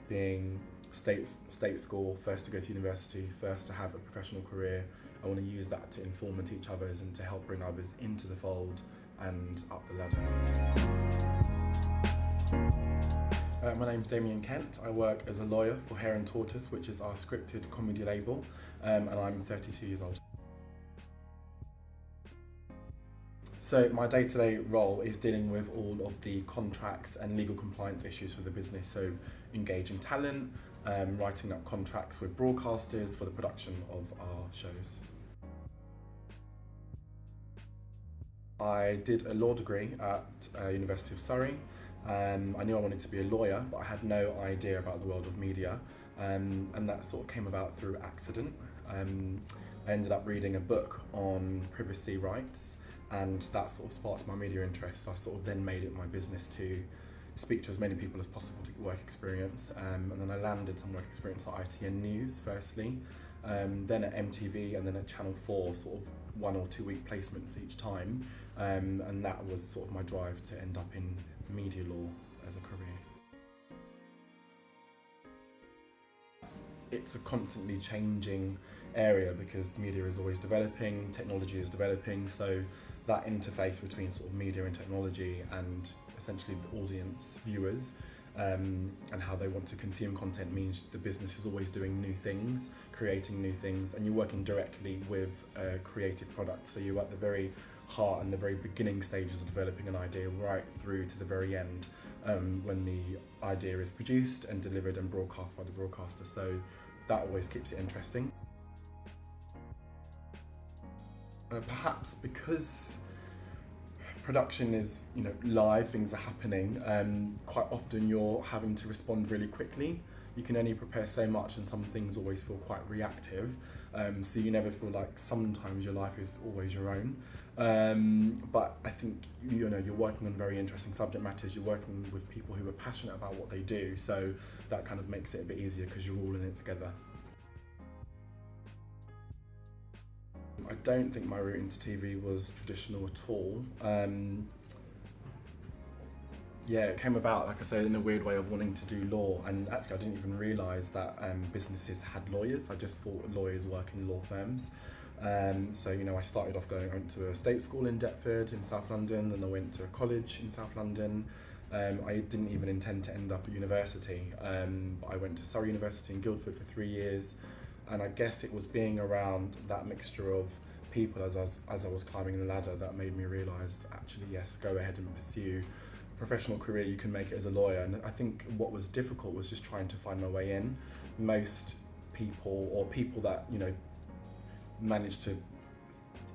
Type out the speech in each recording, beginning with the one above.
being state school, first to go to university, first to have a professional career. I want to use that to inform and teach others and to help bring others into the fold and up the ladder. My name's Damian Kent. I work as a lawyer for Hare and Tortoise, which is our scripted comedy label, and I'm 32 years old. So my day-to-day role is dealing with all of the contracts and legal compliance issues for the business, so engaging talent, writing up contracts with broadcasters for the production of our shows. I did a law degree at University of Surrey. I knew I wanted to be a lawyer, but I had no idea about the world of media, and that sort of came about through accident. I ended up reading a book on privacy rights, and that sort of sparked my media interest. So I sort of then made it my business to speak to as many people as possible to get work experience, and then I landed some work experience at ITN News firstly, then at MTV, and then at Channel 4, sort of 1 or 2 week placements each time, and that was sort of my drive to end up in media law as a career. It's a constantly changing area because the media is always developing, technology is developing, so that interface between sort of media and technology and essentially the audience, viewers, and how they want to consume content means the business is always doing new things, creating new things, and you're working directly with a creative product. So you're at the very heart and the very beginning stages of developing an idea right through to the very end, when the idea is produced and delivered and broadcast by the broadcaster. So that always keeps it interesting. Perhaps because production is, live, things are happening, quite often you're having to respond really quickly. You can only prepare so much and some things always feel quite reactive, so you never feel like sometimes your life is always your own. But I think, you're working on very interesting subject matters, you're working with people who are passionate about what they do, so that kind of makes it a bit easier because you're all in it together. I don't think my route into TV was traditional at all. It came about, like I said, in a weird way of wanting to do law, and actually I didn't even realise that businesses had lawyers. I just thought lawyers work in law firms. So I started off I went to a state school in Deptford in South London, and I went to a college in South London. I didn't even intend to end up at university, but I went to Surrey University in Guildford for 3 years. And I guess it was being around that mixture of people as I was climbing the ladder that made me realise, actually, yes, go ahead and pursue a professional career, you can make it as a lawyer. And I think what was difficult was just trying to find my way in. Most people, or people that, managed to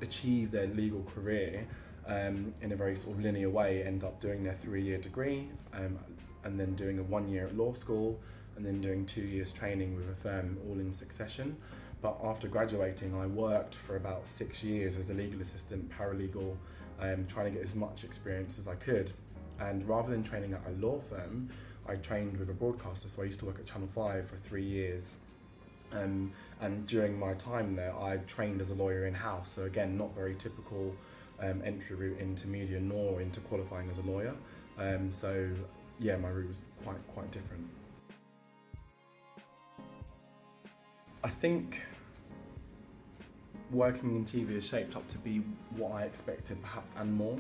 achieve their legal career in a very sort of linear way, end up doing their 3-year degree, and then doing a 1 year at law school, and then doing 2 years training with a firm all in succession. But after graduating, I worked for about 6 years as a legal assistant, paralegal, trying to get as much experience as I could. And rather than training at a law firm, I trained with a broadcaster. So I used to work at Channel 5 for 3 years. And during my time there, I trained as a lawyer in-house. So again, not very typical entry route into media, nor into qualifying as a lawyer. My route was quite different. I think working in TV is shaped up to be what I expected, perhaps, and more.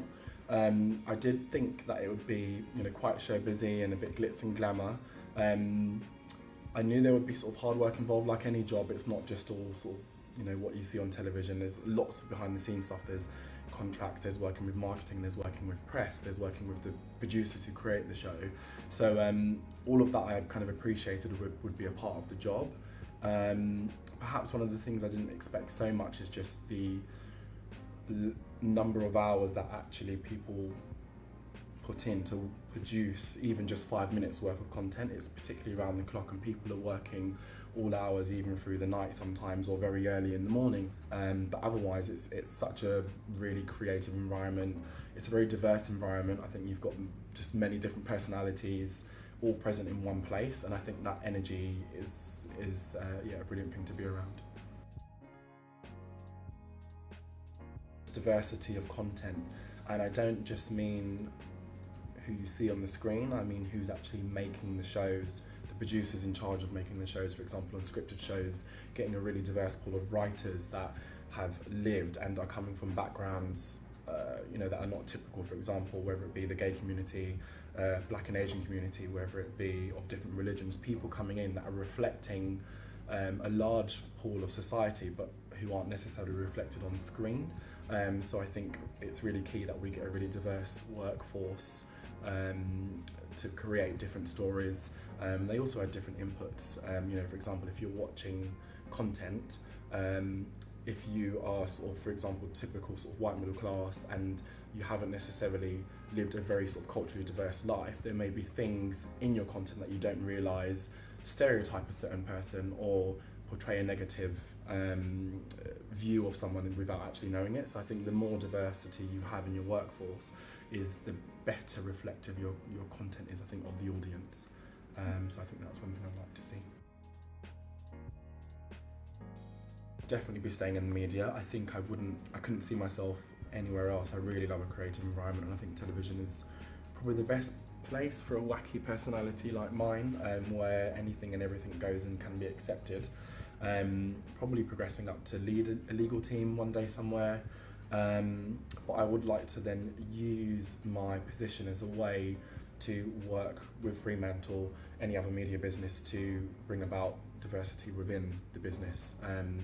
I did think that it would be, quite show busy and a bit glitz and glamour. I knew there would be sort of hard work involved, like any job. It's not just all sort of, what you see on television. There's lots of behind the scenes stuff. There's contracts, there's working with marketing, there's working with press, there's working with the producers who create the show. So all of that I kind of appreciated would be a part of the job. Perhaps one of the things I didn't expect so much is just the number of hours that actually people put in to produce even just 5 minutes worth of content. It's particularly around the clock, and people are working all hours, even through the night sometimes, or very early in the morning. But otherwise, it's such a really creative environment. It's a very diverse environment. I think you've got just many different personalities all present in one place, and I think that energy is a brilliant thing to be around. Diversity of content, and I don't just mean who you see on the screen, I mean who's actually making the shows, the producers in charge of making the shows, for example, on scripted shows, getting a really diverse pool of writers that have lived and are coming from backgrounds that are not typical, for example, whether it be the gay community, Black and Asian community, whether it be of different religions, people coming in that are reflecting a large pool of society, but who aren't necessarily reflected on screen. So I think it's really key that we get a really diverse workforce to create different stories. They also have different inputs. For example, if you're watching content, if you are sort of, for example, typical sort of white middle class and you haven't necessarily lived a very sort of culturally diverse life, there may be things in your content that you don't realise stereotype a certain person or portray a negative view of someone without actually knowing it. So I think the more diversity you have in your workforce is the better reflective your content is, I think, of the audience. So I think that's one thing I'd like to see. Definitely be staying in the media. I think I couldn't see myself anywhere else. I really love a creative environment, and I think television is probably the best place for a wacky personality like mine, where anything and everything goes and can be accepted. Probably progressing up to lead a legal team one day somewhere. But I would like to then use my position as a way to work with Fremantle, any other media business, to bring about diversity within the business.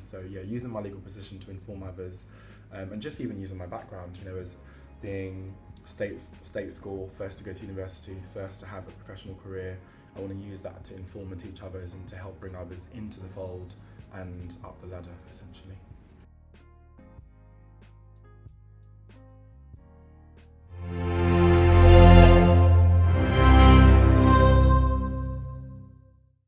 So yeah, using my legal position to inform others, and just even using my background, as being state school, first to go to university, first to have a professional career. I want to use that to inform and teach others and to help bring others into the fold and up the ladder, essentially.